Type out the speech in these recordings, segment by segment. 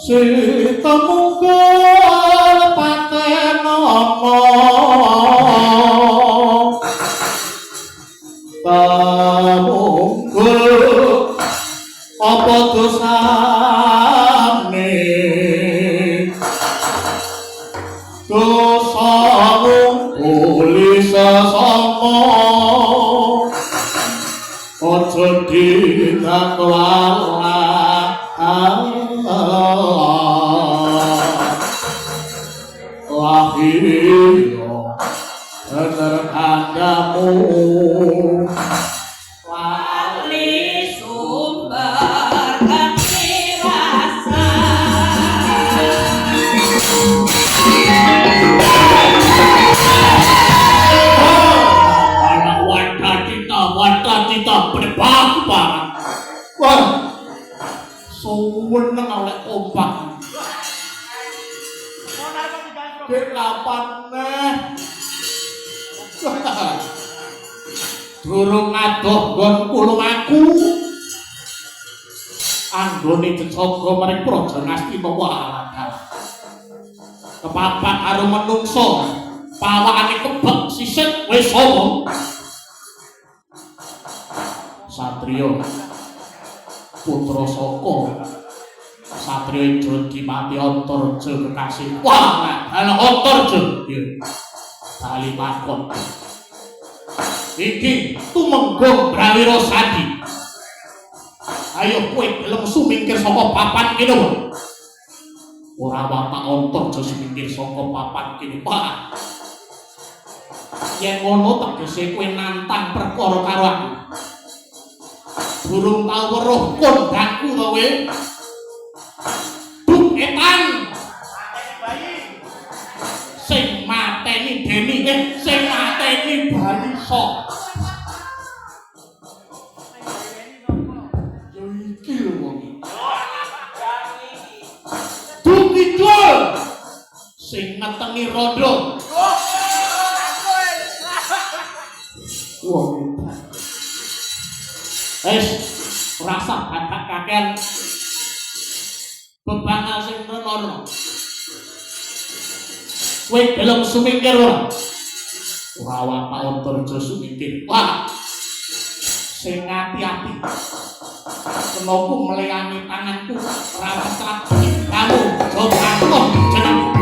Sita mungkul paten ana pamungkul apa dosane dosa ngungkuli sesama aja dinaklalah lahiryo bener kandamu wali sumber rasa anak wadadita berdebat banget wah suweneng oleh kompak kapan neh durung adoh nggon kulung aku anggone cecogo maring praja Ngastina walakal kepapak karo menungso pawakane kebek sisik wis omong satriya putra saka satriya Jodimati Antarja kekasih wah ana Antarja ya bali makon iki tumenggong Brawira Sadi ayo kowe gelem sumingkir saka papan kene ora watak Antarja sumingkir saka papan kene Pak yen ngono tegese kowe nantang perkara karo aku durung tau weruh kondangku to kowe Duk etan sing mateni Deni sing mateni Bali sok yo iki lho wong Duk kidul sing ngetengi rondo wong rasa batak kakean bebangal sing renono kowe gelem sumingkir ora watak Antarja sumingkir wah sing ati-ati kenoku meleangi tanganku rawat kamu coba jeneng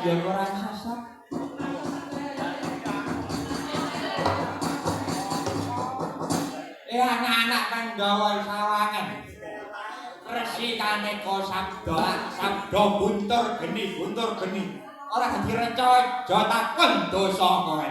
yang orang sasat. Anak-anak kan gawe sawangan. Resikane kok sabda buntur geni. Ora dadi reca aja takon dosa kowe.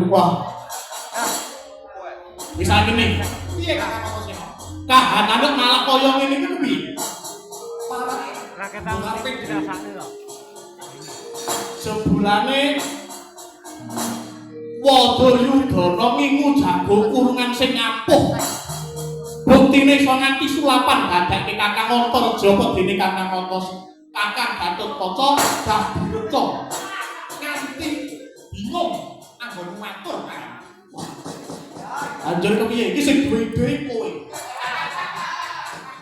Wah. Bisa gini. Piye kakak kok sih? Kahanane malah koyo ngene iki piye? Malah raketan dirasakne lho. Sebulane Wadayudana ngingu jago kurungan sing ampuh. Buktine iso nganti sulapan dadake Kakang Antareja apa dene Kakang Kakang Gatotkaca dadi reca. Nganti bingung anggon matur kan. Anjir kepiye iki sing duwe-duwe kowe.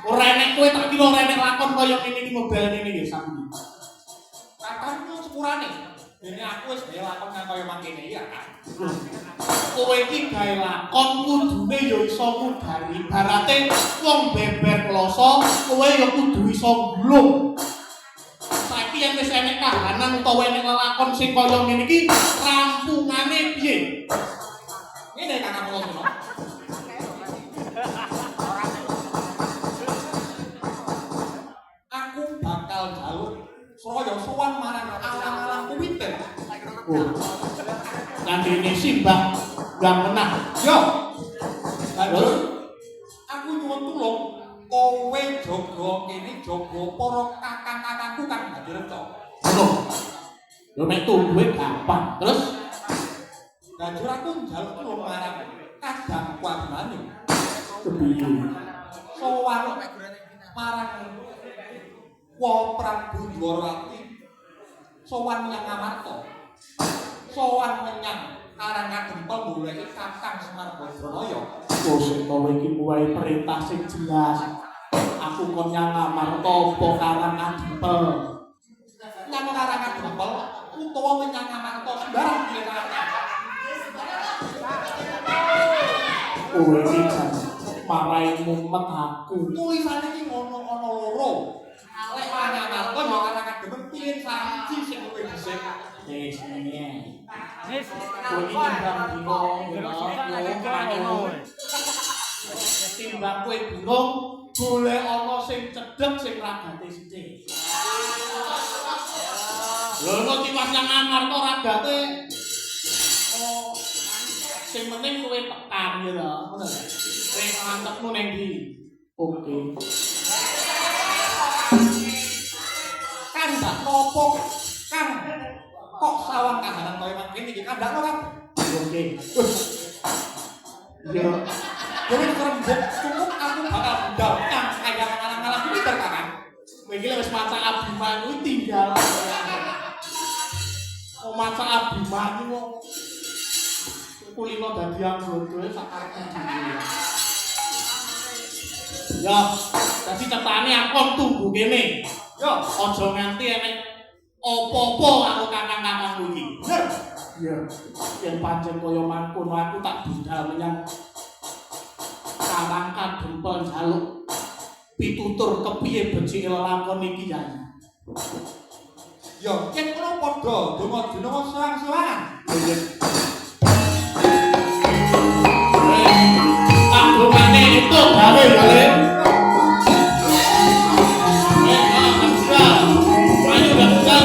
Ora enek kowe tak kira ora enek lakon kaya ngene iki model ngene iki sampe. Kakangmu sepurane. Dene aku wis gawe lakon kang kaya mangkene iki kan. Kowe iki gawe lakon kudune ya iso mudhari. Ibarate wong beber kloso, kowe ya kudu iso glung. Saiki yen wis enek kahanan utawa enek lakon sing kaya ngene iki, rampungane piye? Ngene kakang kula ngono. Aku bakal njaluk Sraya sowan marang alang-alang kuwiten. Oh. Nandine simbah yang menang. Yo. Terus aku nyuwun tulung kowe jaga kene jaga para kakang-kakangku kang dadi reca. Lho. Yo mek duwe gampang. Terus banjur aku njaluk tulung marang Kadang Kuabimanyu. Kepiye? Sowan marang Wa Prabu Dwarawati sowan menyang Amarta. Sowan menyang Karangagempel goleki Kakang Semar Badranaya. Oh sing kowe iki kuwi perintah sing jelas. Aku kon nyang Amarta apa Karangagempel? Nyang Karangagempel utawa menyang Amarta sembarang pirane. Kowe iki jan marai mumet aku. Tulisane iki ono loro. Lek ana Amarta yo Karangagempel piye siji sing kowe dhisik. Wis ngene. Wis Kowe iki bang bingung. Timbang kowe bingung, golek ana sing cedhek sing ragate sithik. Lho nek tiwas nang Amarta ragate Sing penting kowe tekan ya lho, ngono lho. Kowe mantepmu ning ndi? Oke. Kan tak nopo Kang. Kok sawang kahanan kaya mangkene iki kandakno Kang. Oke. Ya, Kowe kerembuk cukup aku bakal ndal Kang kaya ngalang-ngalang pinter Kang. kowe iki wis maca Abimah kuwi tinggal. Oh maca Abimah iki kok kulino dadi anggota sak karepmu dhewe. Ya, dadi cetane akon tunggu kene. Yo, Aja nganti enek apa-apa karo kakang-kakangku iki. bener. Ya, yen pancen kaya mangkono aku tak budal menyang Karang Kadempel njaluk pitutur kepiye becike lelakon iki ya. Yo, yen ngono padha donga-donga sewang-sewangan. Tanggungane itu gawe gawe. Ayo gak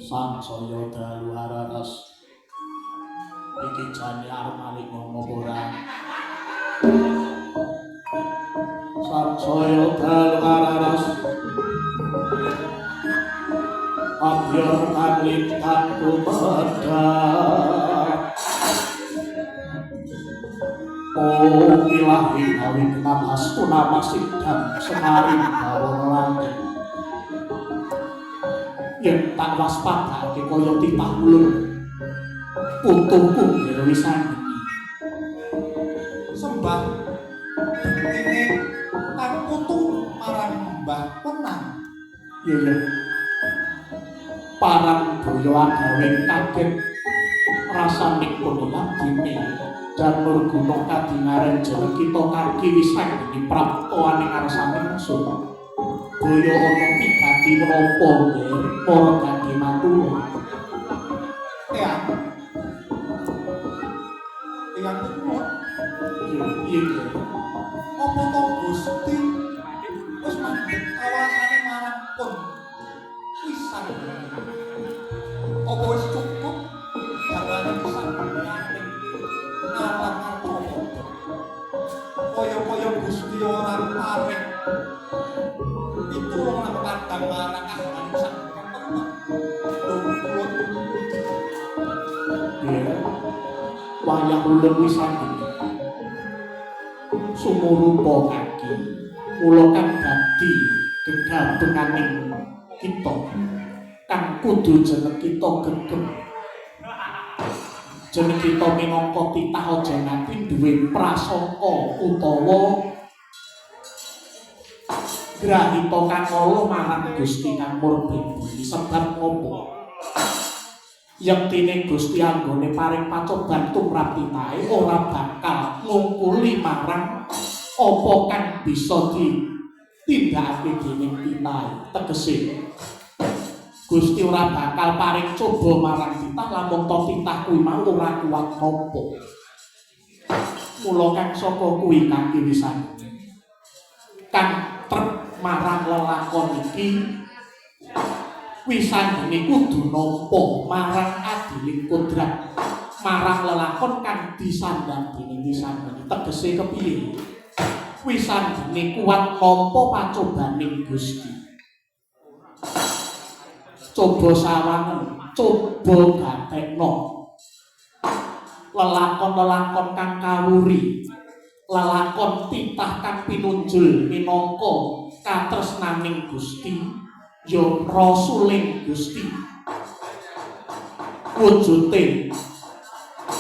sangsaya dalu hararas iki jane arep malik ngomong ora sangsaya dalu hararas abyor kalit kanku medhak oh ilahi awi kenal astuna masih dan semarin bawang lantai yen tak waspadake kaya titah ulur putuku wisan Sembah ini kang putu marang Mbah Penang. iya parang boyo agawe kaget rasane kono ladine dan murguna kadingaren jeneng kita kaki wisan di praptoane ngarsane musuh boyo ana pigati menapa para gandhi matur Eyang. Eyang itu iya apa to Gusti? Wis mandi sang apa wis cukup jangane sang nganting ngalang apa kaya Gusti ora paring pitulungan kadang marang kahanan sang wayah ulun wisan sumurupa kaki mula kang dadi gegabunganing kita kang kudu jeneng kita gegem jeneng kita minangka titah aja nganti duwe prasangka utawa grahita kang ala marang Gusti kang murbedi sebab ngopo yektine Gusti anggone paring pacoban tumrap titahe ora bakal ngungkuli marang apa kang bisa ditindakake dening titahe tegese Gusti ora bakal paring coba marang titah lamun to titah kuwi mau ora kuat nampa mula kang saka kuwi kaki wisan kang trep marang lelakon iki wisandene kudu nampa marang adiling kodrat marang lelakon kang disandang dening wisandene tegese kepiye wisandene kuat nampa pacobaning Gusti coba sawangen coba gatekno lelakon-lelakon kang kawuri lelakon titah kang pinunjul minangka katresnaning Gusti yo rasuling Gusti wujute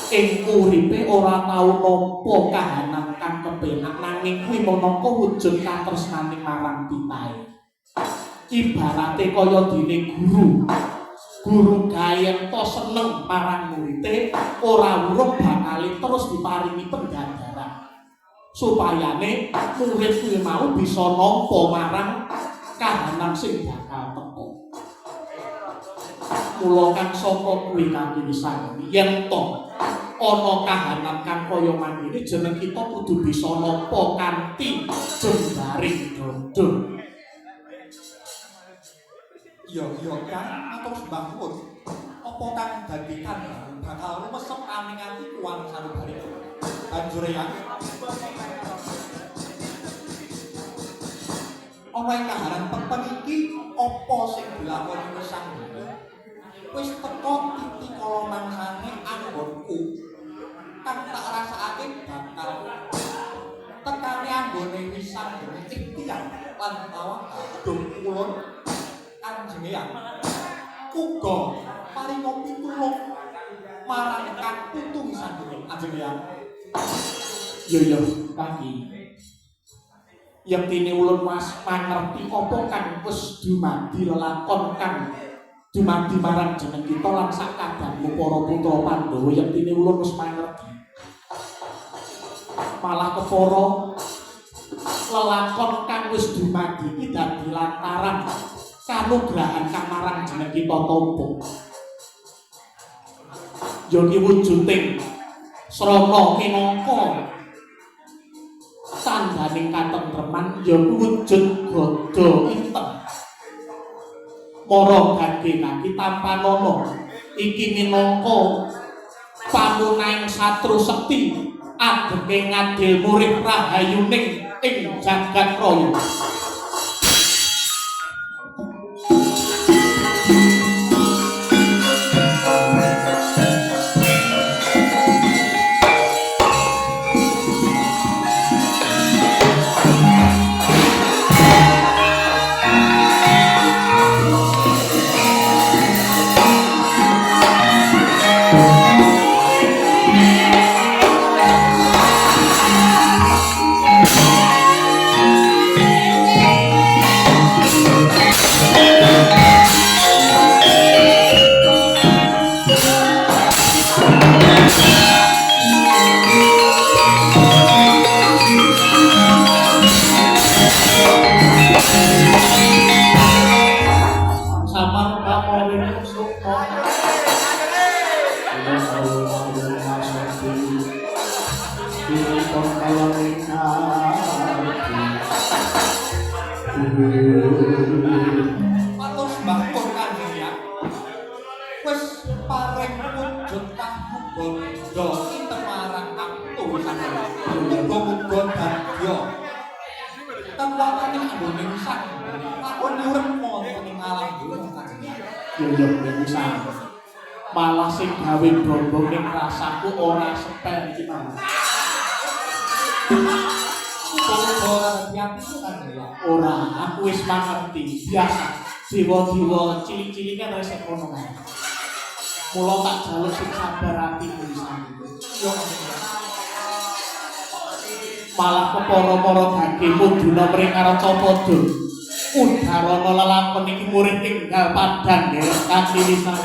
ing uripe ora tau nampa kahanan kang kepenak nanging kuwi minangka wujud katresnaning marang titahe ibarate kaya dene guru gayen to seneng marang murite ora urung bakal terus diparingi penggadaran supayane murid kuwi mau bisa nampa marang kahanan sing bakal teko mula kang saka kuwi kanthi wisan yen to ana kahanan kang kaya mangene jeneng kita kudu bisa nampa kanthi jembaring dodol iya kan atur sembah nuwun apa kang dadi kan bakal rumesep aning ati kuwan sanubari banjur ya ana ing kahanan peteng iki apa sing dilakoni Sang Hyang wis teko titik kala mangsane anggonku kang tak rasakake bakal tekane anggone wisan dening tiyang lan awak dong kulon Kanjeng Hyang uga paringa pitulung marang kang putu wisan dening Kanjeng Hyang yo kaki yektine ulun mas mangerti apa kang wis dumadi lelakon kang dumadi marang jeneng kita lan sakabehmu para putra Pandhawa yektine ulun wis mangerti malah kepara lelakon kang wis dumadi iki dadi lantaran kanugrahan kang marang jeneng kita tampa yo ki wujuding srana minangka tandhaning katentreman ya wujud gada inteng mara gage kaki tanpa nono iki minangka pamunaing satru sekti agenge ngadil murid rahayuning ing jagat raya Matur sembah pun Kanjeng Muga-muga dadya kekuatane anggoning sang lakon urip wonten ing alam donya Kanjeng. Yo bisa. Malah sing gawe bombong ning rasaku ora sepel iki mau. Ora diati Kanjeng. Ora, aku wis mangerti. Biasa. Dewa-dewa cilik-cilike resik ngono kae. Mula tak jaluk sing sabar ati bisa. Yo Kanjeng. Malah kepara-para gagimu dina mring Aracapada. Udarana lelakon iki murid tinggal padang nderek kanthi lisan.